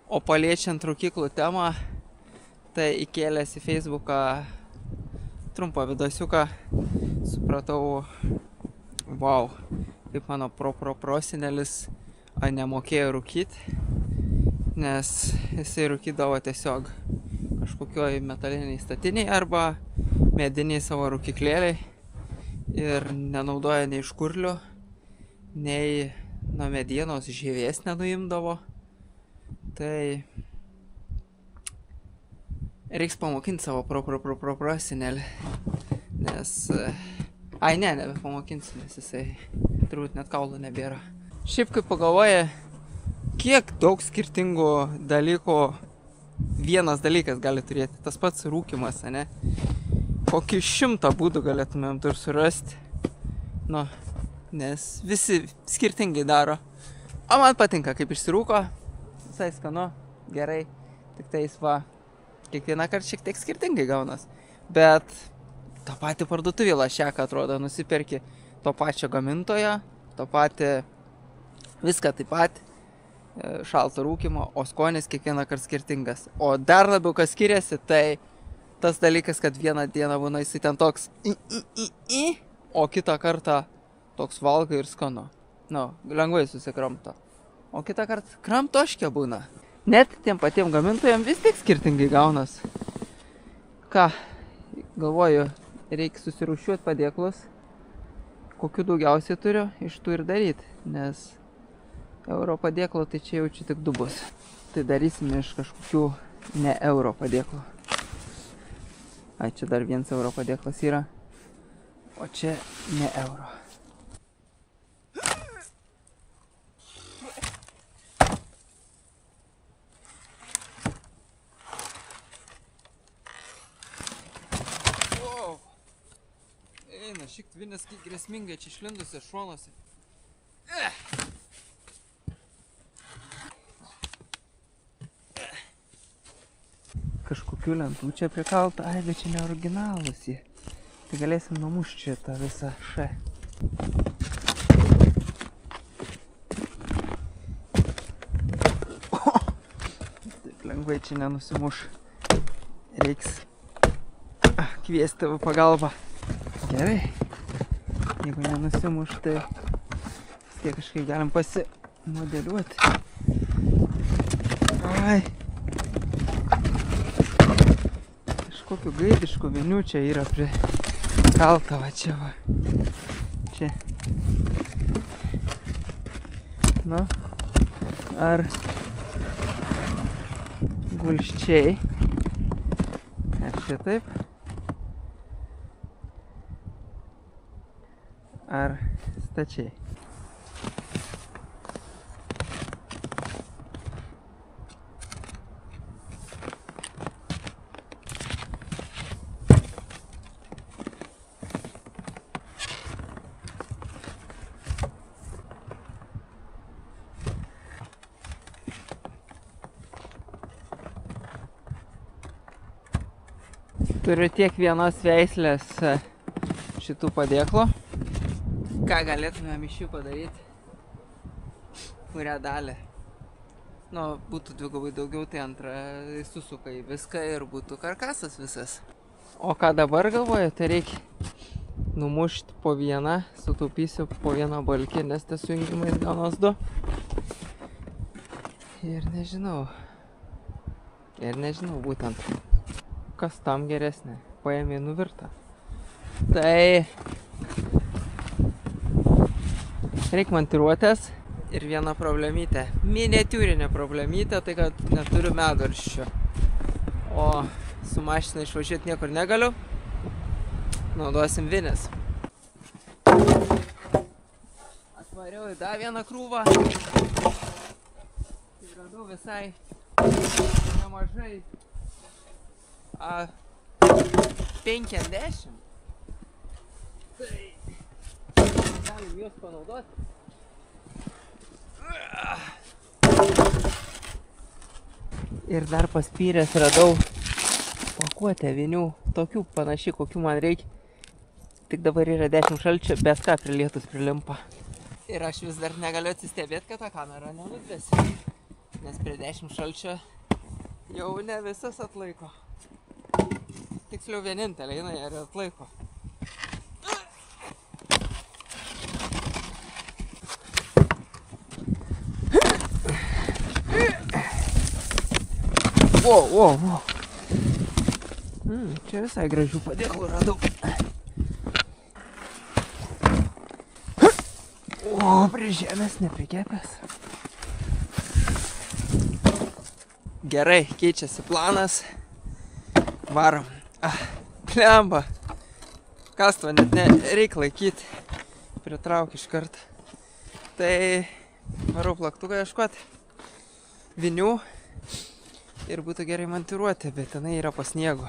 O paliečiant rūkyklų temą, tai įkėlęs į Facebooką trumpą vidosiuką, supratau, wow, kaip mano prosenelis nemokėjo rūkyti, nes jisai rūkydavo tiesiog kažkokioj metaliniai statiniai arba mediniai savo rūkyklėliai ir nenaudoja nei škurlių, nei nuo medienos žievės nenuimdavo. Tai reiks pamokinti savo prosenelį, nes... nebepamokinsiu, nes jisai turbūt net kaulų nebėra. Šiaip kaip pagalvoja, kiek daug skirtingų dalykų vienas dalykas gali turėti, tas pats rūkymas, ne? Kokį 100 būdų galėtumėm tur surasti, nes visi skirtingai daro. O man patinka, kaip išsirūko, visai skanu, gerai, tik tais kiekvieną kartą šiek tiek skirtingai gaunas. Bet tą patį parduotuvį lašeką atrodo, nusiperki to pačio gamintojo, to patį, viską taip pat, šalto rūkymo, o skonis kiekvieną kartą skirtingas. O dar labiau kas skiriasi, tai tas dalykas, kad vieną dieną būna jisai ten toks o kitą kartą toks valgai ir skanu. Lengvai susikramto. O kitą kartą kramtoškė būna. Net tiem patiem gamintojam vis tik skirtingai gaunas. Ką, galvoju, reikia susirūšiuoti padėklus, kokių daugiausiai turiu, iš tų ir daryti, nes euro padėklo tai čia jaučiu tik 2 bus. Tai darysime iš kažkokių ne euro padėklų. Čia dar 1 euro padėklas yra, o čia ne euro. Šik tvinės grėsmingai čia išlindusi šonuose. Kažkokių lentų čia prikalta, bet čia ne originalus jie. Tai galėsim numušti čia tą visą še. Taip lengvai čia nenusimuš. Reiks kviesti tavo pagalbą. Gerai. Jeigu nenusimuš, tai vis tiek kažkaip galim pasimodeliuoti. Kažkokiu gaidišku viniu čia yra prikalta, va čia va. Čia. Ar gulščiai? Ar šitaip? Ar stačiai? Turiu tiek vienos veislės šitų padėklų. Ką galėtumėm iš jų padaryti? Kurią dalį? Būtų dvigubai daugiau, tai antrą susuka į viską ir būtų karkasas visas. O ką dabar galvoju, tai reikia numušti po vieną, sutaupysiu po vieną balkį, nes tas sujungimais gaunas 2. Ir nežinau būtent, kas tam geresnė. Paėmė nuvirtą. Tai reikia montiruotės ir viena problemytė. Miniatiūrinė problemytė, tai kad neturiu medvaržčio. O su mašina išvažiuoti niekur negaliu. Naudosim vinis. Atvariau į dar vieną krūvą. Tai radau visai nemažai. 50. Tai galim juos panaudoti. Ir dar paspyręs radau pakuotę vinių, tokių panašiai, kokių man reikia. Tik dabar yra 10 šalčio, bet ką prilietus prilimpa. Ir aš vis dar negaliu atsistebėti, kad ta kamera nenudvėsi. Nes prie 10 šalčio jau ne visas atlaiko. Tiksliau vienintelė jinai ir atlaiko. Wow. Čia visai gražių padėklų radau. Prie žemės neprikepęs. Gerai, keičiasi planas. Varom. Plemba. Kastuvo net nereik laikyti. Pritrauk iš karto. Tai varau plaktuką ieškoti. Vinių. Ir būtų gerai montiruoti, bet tenai yra po sniegu.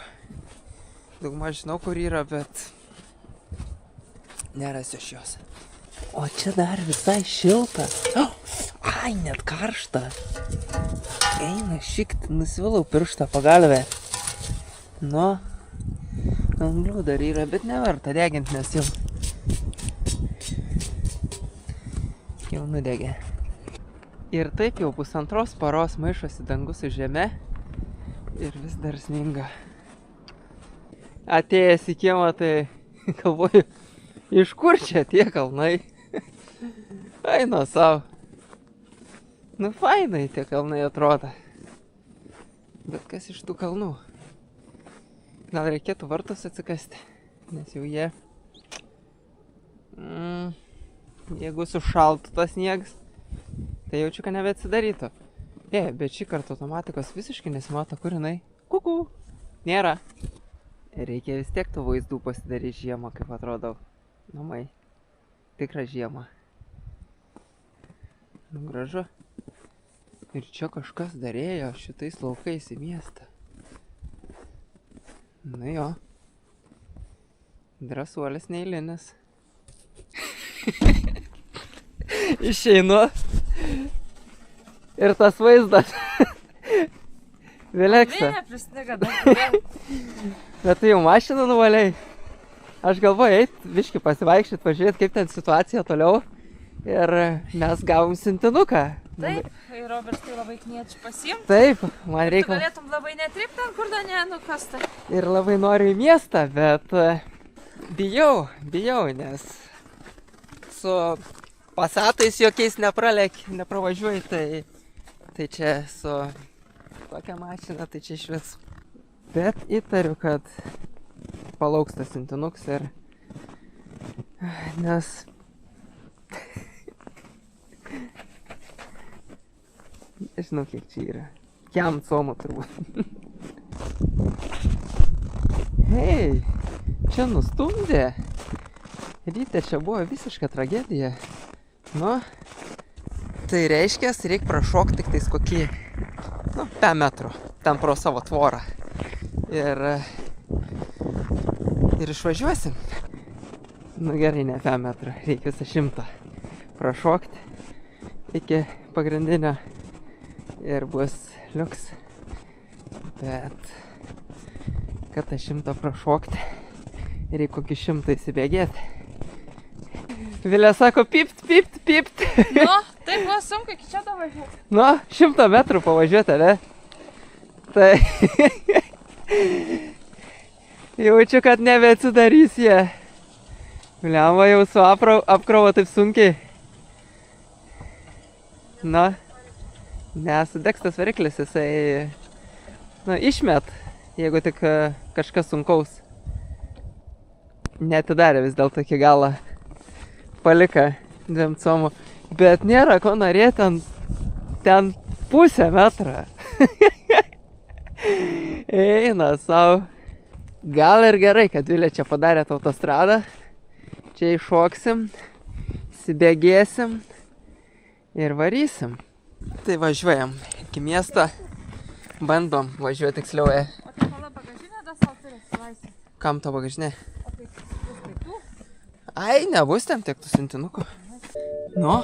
Daugma žinau, kur yra, bet nerasiu aš jos. O čia dar visai šilta. Ai, net karšta. Eina šikt, nusivalau pirštą pagalvę. Nu, anglių dar yra, bet neverta deginti, nes jau nudegė. Ir taip jau 1,5 paros maišosi dangus su žeme ir vis dar sninga. Atėjęs į kiemą, tai galvoju, iš kur čia tie kalnai? Eina savo. Nu, fainai tie kalnai atrodo. Bet kas iš tų kalnų? Gal reikėtų vartus atsikasti, nes jau jie... Jeigu sušaltų tas sniegas, tai jaučiu, kad nebeatsidarytų. Bet šį kartą automatikos visiškai nesimato, kur jinai. Kuku. Nėra. Reikia vis tiek tų vaizdų pasidaryti žiemą, kaip atrodo namai. Tikra žiema. Nu, gražu. Ir čia kažkas darėjo šitais laukais į miestą. Nu jo. Drąsuolis neįlinis. Išeinu. Ir tas vaizdas. Vileksa. Bet tu jau mašiną nuvaliai. Aš galvoju eit, biškį pasivaikščiot, pažiūrėt, kaip ten situacija toliau. Ir mes gavom sintinuką. Taip, ir Robertai labai kniečia pasiimti. Taip, man reikia. Tu galėtum labai netripti ten, kur dar nenukasta. Ir labai noriu į miestą, bet bijau, nes su pasatais jokiais nepravažiuoji, tai čia su tokia mašina, tai čia išvis. Bet įtariu, kad palauks tas sintinuks ir... Nes... Nežinau, kiek čia yra. Kiam comų turbūt. Hei, čia nustumdė. Ryte čia buvo visiška tragedija. Nu, tai reiškia, reikia prašokti tik tais kokį, 5 metrų, ten pro savo tvorą. Ir išvažiuosim. Nu gerai, ne 5 metrų, reikia visą 100 prašokti iki pagrindinio ir bus liuks. Bet, kad tą 100 prašokti, reikia kokį 100 įsibėgėti. Vilė sako, pipt. Nu, tai buvo sunku, iki čia davažiuoti. Nu, 100 metrų pavažiuoti, ne? Tai... Jaučiu, kad nebeatsidarys jie. Blemba, jau su apkrova taip sunkiai. Na, nesudegs tas variklis, jisai... išmet, jeigu tik kažkas sunkaus. Neatidarė vis dėlto iki galą. Palika 2 comų. Bet nėra ko norėti ten 0,5 metrą. Eina savo. Gal ir gerai, kad Vilė čia padarė autostradą. Čia iššoksim, įsibėgėsim ir varysim. Tai važiuojam iki miesto. Bandom važiuoti tiksliau. O tai mano bagažinė dar savo turėsi laisvę. Kam to bagažinė? O tai bus daiktų? Ai, nebus ten tiek tų sintinukų. Nu.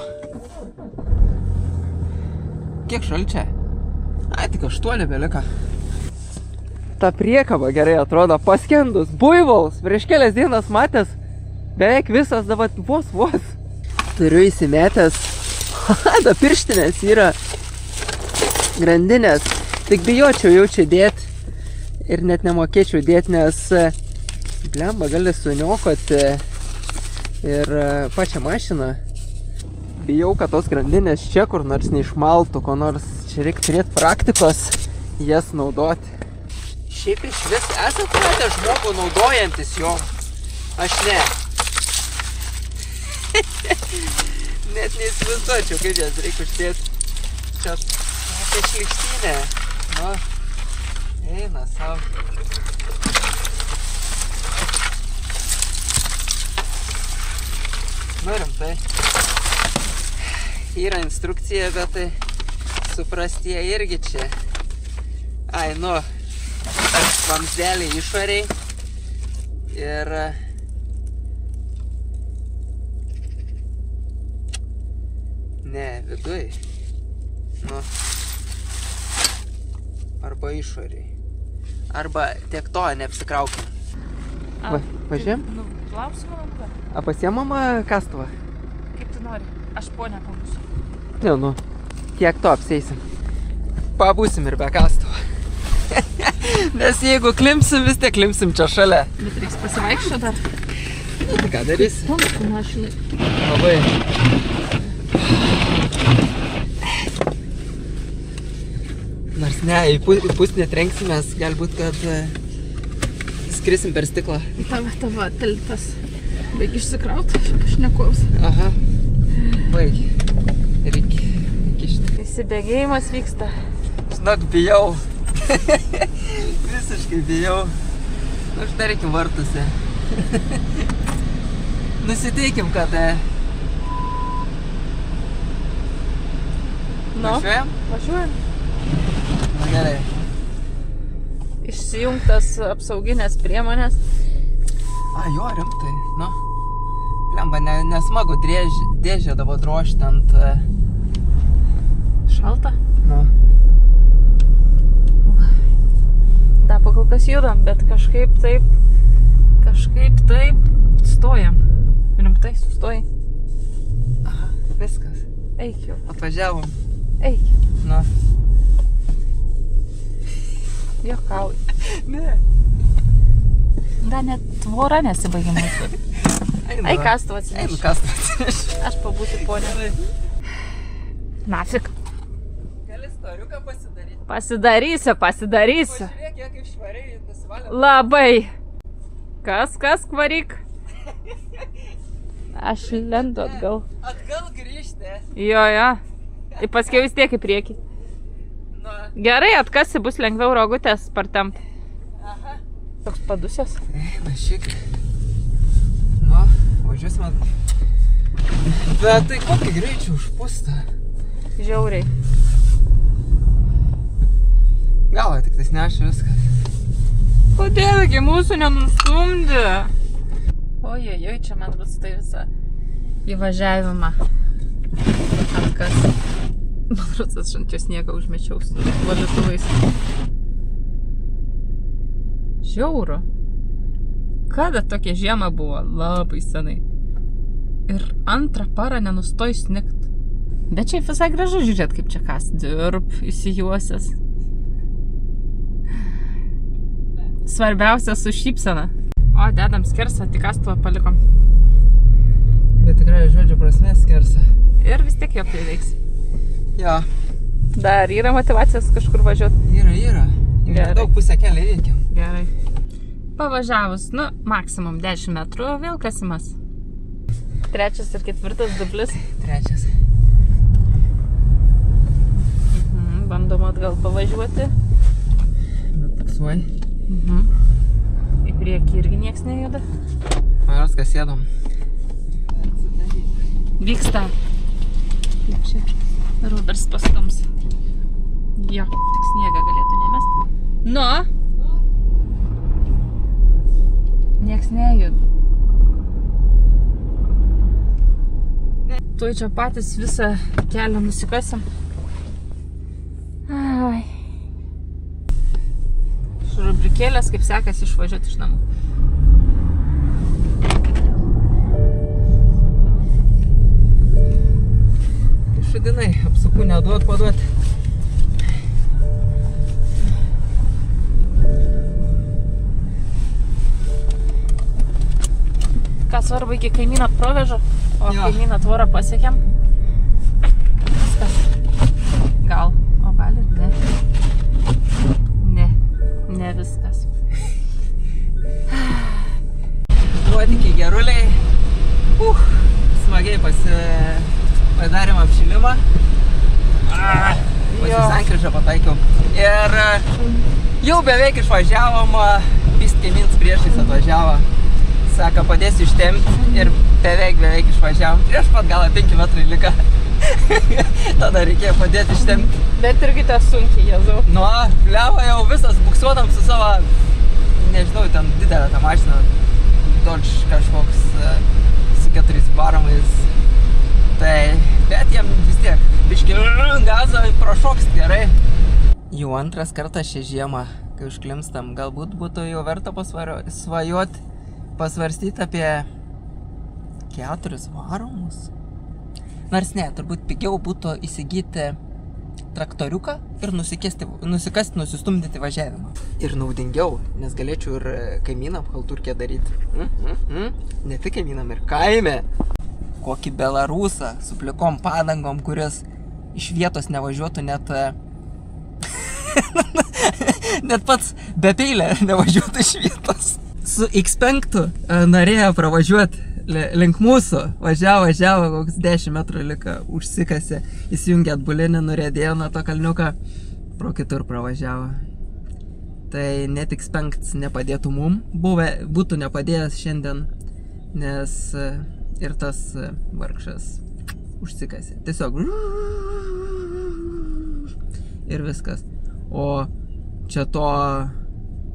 Kiek šalčia? Ai, tik 8 belika. Ta priekaba gerai atrodo, paskendus, buivols, prieš kelias dienas matęs, beveik visas dabar vos. Turiu įsimetęs, da pirštinės yra grandinės. Tik bijočiau jau čia dėti ir net nemokėčiau dėti, nes blemba gali suniokoti ir pačią mašiną. Bijau, kad tos grandinės čia kur nors neišmaltų, ko nors čia reikia turėti praktikos jas naudoti. Šiaip iš vis esat matę žmogų naudojantis jo? Aš ne. Net neįsivaizduočiau, kaip jas reikia uždėti. Čia tokia šlykštynė. Nu, eina savo. Nu, rimtai. Yra instrukcija, bet tai suprastie irgi čia. Ai, nu, vamzdeliai išoriai ir ne, viduj. Nu, arba išoriai. Arba tiek to, neapsikraukim. Važiuojam? Nu, klausimą ranką. A pasiemam kastuvą? Kaip tu nori? Aš ponę pabūsiu. Ne, nu, tiek to apseisim. Pabūsim ir be kastuvo. Nes jeigu klimpsim, vis tiek klimpsim čia šalia. Bet reiks pasivaikščio dar. Nu, tai ką darys? Panašu mašinai. Labai. Nors ne, į pusnį trenksimės, galbūt, kad skrisim per stiklą. Tava teltas. Baig išsikrauti, aš neklaus. Aha. Baig. Reikia kišti. Įsibėgėjimas vyksta. Žinok, bijau. Visiškai bijau. Nu, uždarykim vartuose. Nusiteikim, kad... Nu, važiuojam? važiuojam. Nu, gerai. Išsijungtas apsauginės priemonės. A, jo, rimtai. Nu. Plemba, nesmagu dėžę davo drožti ant... Šalta. Nu. Da, pakol kas judam, bet kažkaip taip stojam. Rimtai sustojai. Aha, viskas. Eik jau. Atvažiavom. Eik. Nu. Jokauji. Ne. Da, net tvora nesibaigė mūsų. Eik kastuvą atsineš. Einu kastuvą atsineš. Aš pabūsiu ponė. Nafik. Gali storiuką pasidaryti. Pasidarysiu. Pažiūrėk, kaip švariai nusivalė. Labai. Kas, varyk? Aš lendu atgal. Atgal grįžti. Jo. Ir paskiau vis tiek į priekį. Nu. Gerai, atkasi, bus lengviau rogutės partempt. Aha. Toks padusės. Na, šik. Nu, važiuosim at... Bet tai kokį greičių užpūsta? Žiauriai. Galva tik tais neša viską. Kodėlgi mūsų nenustumdė? Ojojoj, čia man bus tai visą įvažiavimą. Atkas. Man rusas šantio sniegą užmečiau su valytuvais. Žiauru. Kada tokia žiema buvo? Labai senai. Ir antrą parą nenustoj snigt. Bet čia visai gražu žiūrėt, kaip čia kas dirb, įsijuosęs. Svarbiausia su šypsena. O, dedam skersą, tik kastuvą palikom. Bet tikrai žodžio prasme skersa. Ir vis tiek jo prireiks. Jo. Dar yra motyvacijos kažkur važiuoti? Yra. Gerai. Daug pusę kelią reikiam. Gerai. Pavažiavus, maksimum 10 metrų, vėl kasimas. 3. ir 4. dublis. 3. Bandom atgal pavažiuoti. Bet taksuoj. Į priekį irgi nieks nejuda. Maros, kas sėdom. Vyksta. Kaip čia Rudars pastums. Jo, tik sniegą galėtų nemest. Nu? Nieks nejuda. Tuoj čia patys visą kelią nusikasim. Ai. Rubrikėlės, kaip sekasi išvažiuoti iš namų. Šudinai, apsukų neduot paduoti. Nesvarbu, iki kaimyną provežo, o Jo. kaimyną tvorą pasiekėm. Viskas. Gal. O gal ir ne. Ne viskas. Nuotykiai geruliai. Smagiai padarėm apšilimą. Pasisankryžą pataikiau. Ir jau beveik išvažiavom, pist kaimyns priešais atvažiavo. Sako, padėsiu ištempti ir beveik išvažiavom. Prieš pat gal 5 metrai liko. Tada reikėjo padėti ištempti. Bet irgi tą sunkiai, Jėzau. Nu, bliava jau visas buksuodam su savo, nežinau, ten didelė ta mašina. Dodge kažkoks su 4 varomais. Tai, bet jiem vis tiek biškį gazą prašoks gerai. Jau antras kartas šią žiemą, kai užklimstam, galbūt būtų jau verta pasvarstyti apie 4 varomus. Nors ne, turbūt pigiau būtų įsigyti traktoriuką ir nusikasti, nusistumdyti važiavimą. Ir naudingiau, nes galėčiau ir kaimynam halturkę daryti. Ne tik kaimynam, ir kaime. Kokį Belarusą su plikom padangom, kuris iš vietos nevažiuotų net net pats be peilė nevažiuotų iš vietos. Su X5 norėjo pravažiuoti link mūsų, važiavo, koks 10 metrų liko, užsikasė, įsijungė atbulinį, nurėdėjo nuo to kalniuką, pro kitur pravažiavo. Tai net X5 nepadėtų mum, būtų nepadėjęs šiandien, nes ir tas vargšas užsikasė. Tiesiog ir viskas. O čia to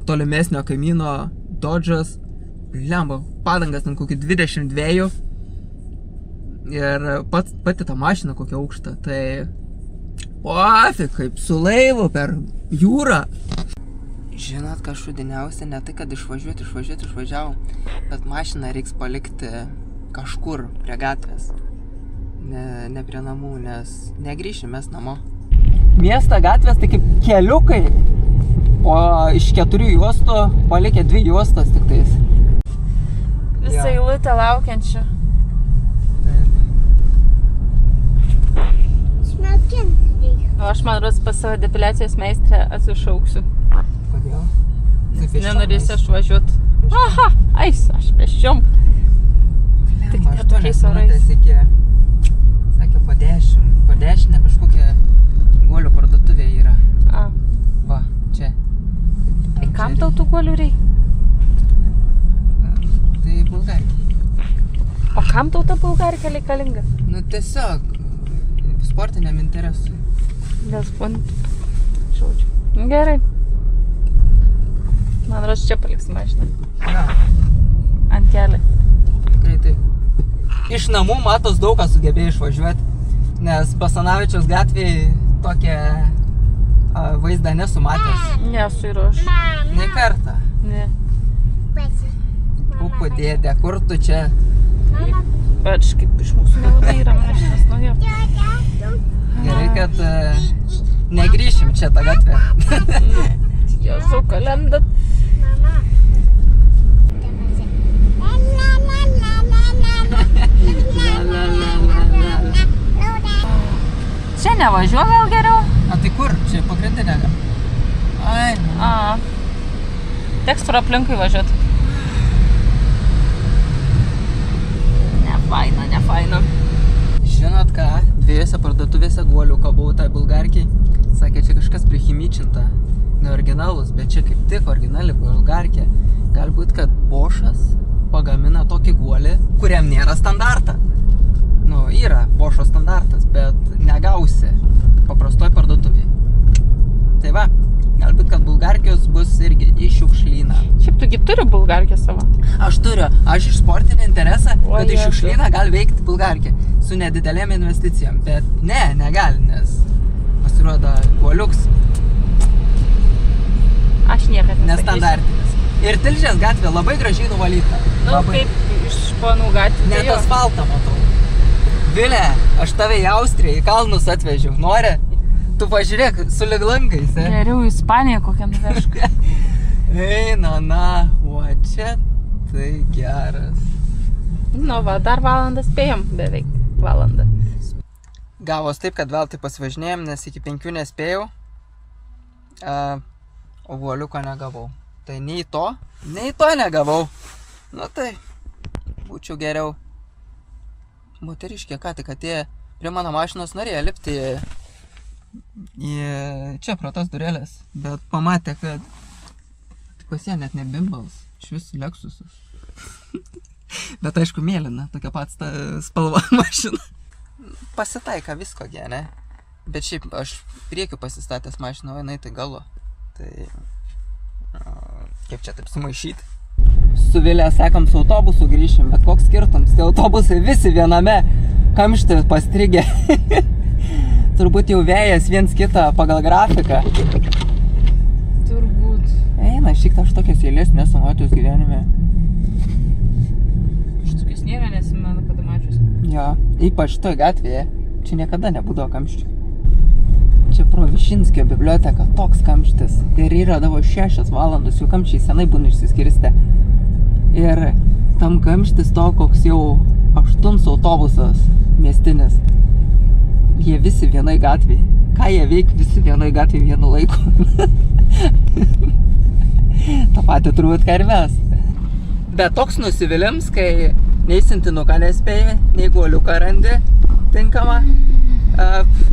tolimesnio kaimyno Dodge'as, lemba, padangas ten kokį 22 ir pati ta mašina kokia aukšta, tai pafik, kaip su laivu per jūrą. Žinot, ką šudiniausia, ne tai, kad išvažiavom, bet mašiną reiks palikti kažkur prie gatvės, ne prie namų, nes negrįšim mes namo. Miesto gatvės tai kaip keliukai, o iš 4 juostų palikė 2 juostos tik tais. Visą eilutę laukiančių. O aš man rodos pas savo depiliacijos meistrę atsišauksiu. Kodėl? Nenorėsiu aš važiuoti. Aha, eisiu, aš pėsčiom. Tik ne tokiais orais. Sakė, po 10 kažkokia guolių parduotuvė yra. Va, čia. Tai kam tau tų guolių reikia? Tai bulgarkė. O kam tau ta bulgarkė reikalinga? Nu tiesiog, sportiniam interesui. Dėl žodžiu. Gerai. Man rodos čia paliks mašiną. Na. Ant kelio. Tikrai taip. Iš namų matos daug kas sugebėjo išvažiuoti, nes Basanavičiaus gatvėje tokią vaizdą nesu matęs. Nesu ir aš. Nei kartą. Ne. Pupu dėdė, kur tu čia? Pač kaip iš mūsų nelabai yra mašinas, nu jo. Gerai, kad negrįšim čia tą gatvę. Jėzau, kalendat. Čia nevažiuo gal geriau? A tai kur? Čia pagrindinė gal? Ai, teks tur aplinkui važiuoti. Nefaina. Žinot ką? 2 parduotuvėse guolių kabau tai bulgarkiai. Sakė, čia kažkas prihimyčinta. Ne originalus, bet čia kaip tik originali bulgarkė. Galbūt, kad Boschas pagamina tokį guolį, kuriam nėra standartą. Nu, yra Boscho standartas, bet negausi paprastoj parduotuvėje. Tai va, galbūt, kad bulgarkijos bus irgi į šiukšlyną. Šiaip tugi turi bulgarkę savo? Aš turiu, aš iš sportinį interesą, kad į šiukšlyną gali veikti bulgarkė su nedidelėm investicijom, bet negali, nes pasirodo guoliuks. Aš niekad nesakysiu. Nestandartinis. Ir Tilžės gatvė labai gražiai nuvalyta. Nu, kaip iš ponų gatvė. Net asfaltą matau. Vilė, aš tave į Austriją, į kalnus atvežiau. Nori? Tu pažiūrėk, su liglangais, Geriau į Ispaniją kokią nuvežk. Eina, o čia tai geras. Nu va, dar valandą spėjom, beveik valandą. Gavos taip, kad vėl tai pasivažinėjom, nes iki 5 nespėjau. O vuoliuko negavau. Tai nei to negavau. Nu tai, būčiau geriau. Moteriškė, ką tik atėjo prie mano mašinos, norėjo lipti į čia pro tas durelės, bet pamatė, kad pas ją net ne bimbals, iš vis Lexusas. Bet aišku, mėlyna, tokia pats ta spalva mašina. Pasitaika visko, ne? Bet šiaip aš priekiu pasistatęs mašiną, o jinai tai galo. Tai kaip čia taip sumaišyti? Su Vilė sakom, su autobusu grįšim, bet koks skirtums, tai autobusai visi viename kamštį pastrigę. Turbūt jau vėjas viens kitą pagal grafiką. Turbūt. Eina, šiek aš tokias eilės nesu matęs gyvenime. Aš tokias nėra, nesimenu, kada mačius. Jo, ypač toj gatvėje. Čia niekada nebūdavo kamščių. Čia pro Višinskio biblioteka toks kamštis. Ir yra davo 6 valandos, jau kamščiai senai būna išsiskirstę. Ir tam kamštis to, koks jau 8 autobusas miestinis. Jie visi vienai gatvėj. Ką jie veik visi vienai gatvėj vienu laiku? Ta pati turbūt ką ir mes. Bet toks nusivylims, kai nei sintinuką nespėjai, nei guoliuką randi tinkamą.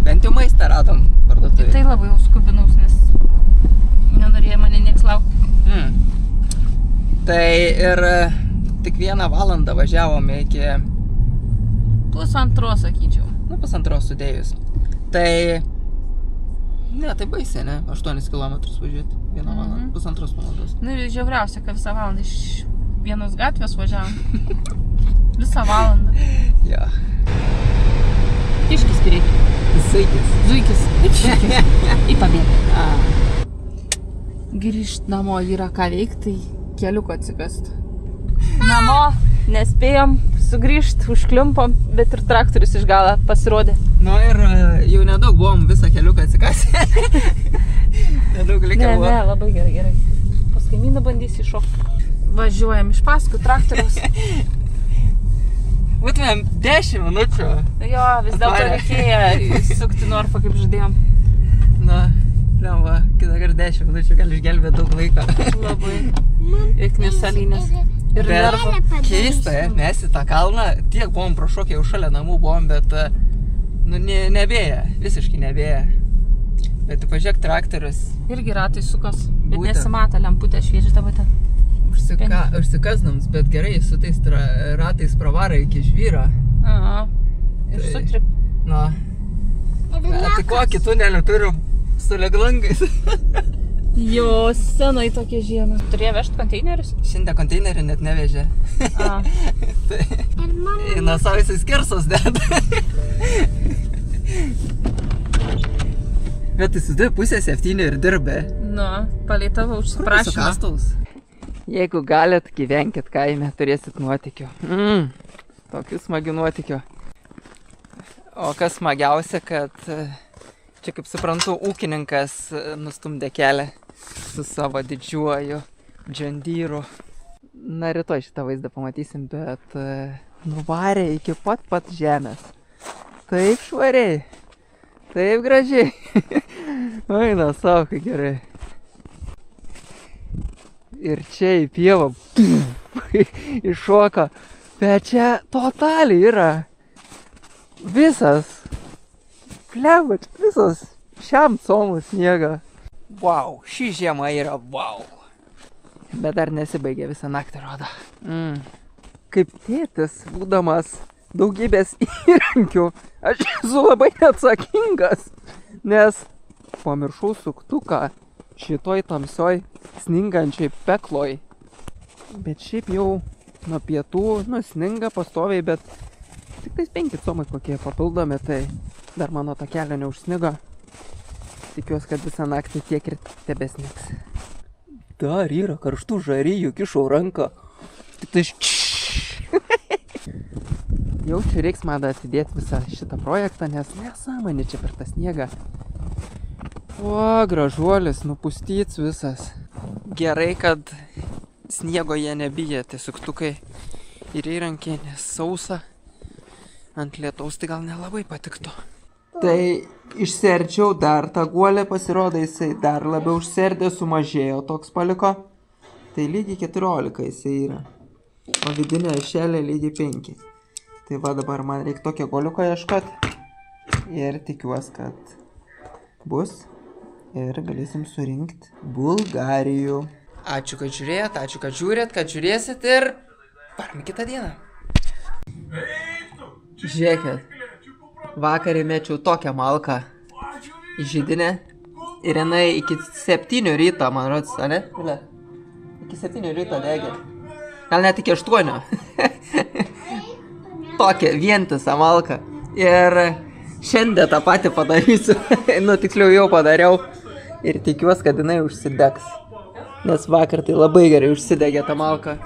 Bent jau maistą radom parduotuvėje. Tai labai jau skubinaus, nes nenorėjo mane nieks laukti. Tai ir tik 1 valandą važiavome iki... 1,5, sakyčiau. Nu, 1,5 sudėjus. Tai... Ne, tai baisiai, ne? 8 kilometrus važiuoti 1 valandą, 1,5 valandos. Nu, žiauriausia, kad visą valandą iš vienos gatvės važiavom. Visą valandą. Jo. Kiškis prieki. Zuikis. Zuikis. Į pabėgą. Grįžt namo yra ką veikti, tai keliuko atsikast. Namo nespėjom sugrįžt, užkliumpom, bet ir traktorius iš galo pasirodė. Nu ir jau nedaug buvom visą keliuką atsikasę. Nedaug likę buvo. Ne, labai gerai. Pas kaimyną bandysi iššokti. Važiuojam iš paskui traktorius. Būtumėm 10 minučių. Jo, vis dėlto reikėjo sukti Norfą, kaip žadėjom. Na, lemva, kitą kartą 10 minučių gali išgelbėti daug laiko. Labai. Iknis salinės. Ir nervų. Keista, mes į tą kalną tiek buvom prašokę, jau šalia namų buvom, bet nu, nebėja, visiškai nebėja. Bet tu pažiūrėk, traktorius. Irgi ratai sukas, bet Būtent. nesimata, lemputė šviežia tavo ten. Užsikasnams, bet gerai su tais ratais pravarai iki žvyro. Aha. Ir Tai- sutrip. Na, tai kokį tunelį turim su leglangais. Jo, senai tokia žiema. Turėjo vežti konteinerius? Šiandien konteinerį net nevežė. A. Tai nuo savo jisai skersos deda. Bet tai su 2:30 ir dirbė. Nu, palei tavo užsiprašymą. Kastaus. Jeigu galit, gyvenkit kaime, turėsit nuotykių. Tokių smagių nuotykių. O kas smagiausia, kad čia, kaip suprantu, ūkininkas nustumdė kelią su savo didžiuoju džandyru. Na, rytoj šitą vaizdą pamatysim, bet nuvarė iki pat žemės. Taip švariai, taip gražiai. Aina, savo, kai gerai. Ir čia į pievą iššoka, bet čia totaliai yra visas, plebat, visas šiam comų sniega. Wow, ši žiema yra wow. Bet dar nesibaigė visą naktį, rodo. Kaip tėtis, būdamas daugybės įrankių, aš esu labai neatsakingas, nes pamiršau suktuką šitoj tamsioj sningančiai pekloj. Bet šiaip jau nuo pietų, sninga pastoviai, bet tik tais 5 comai kokie papildomi, tai dar mano ta kelio neužsnigo. Tikiuosi, kad visą naktį tiek ir tebesniks. Dar yra karštų žarijų, kišau ranką. Tik tai jau čia reiks man atsidėti visą šitą projektą, nes nesąmonė čia per tą sniegą. O, gražuolis, nupustyts visas. Gerai, kad sniego jie nebijo, tie suktukai. Ir įrankienė sausa. Ant lietaus tai gal nelabai patiktų. Tai išserdžiau dar tą guolę, pasirodo jisai dar labiau užserdė, sumažėjo toks paliko. Tai lygiai 14 jisai yra. O vidinė ašelė lygiai 5. Tai va dabar man reikia tokio guoliuko ieškoti. Ir tikiuosi, kad bus. Ir galėsim surinkti Bulgarijų. Ačiū, kad žiūrėjot, ačiū, kad žiūrėt, kad žiūrėsit ir varom kitą dieną. Žiūrėkit, vakar įmečiau tokią malką į židinę ir jinai iki 7 ryto, man rodos, ane? Iki 7 ryto degė. Gal net iki 8. Tokią vientisą malką. Ir šiandien tą patį padarysiu. Nu, tiksliau jau padariau. Ir tikiuosi, kad jinai užsidegs. Nes vakar tai labai gerai užsidegė tą malką.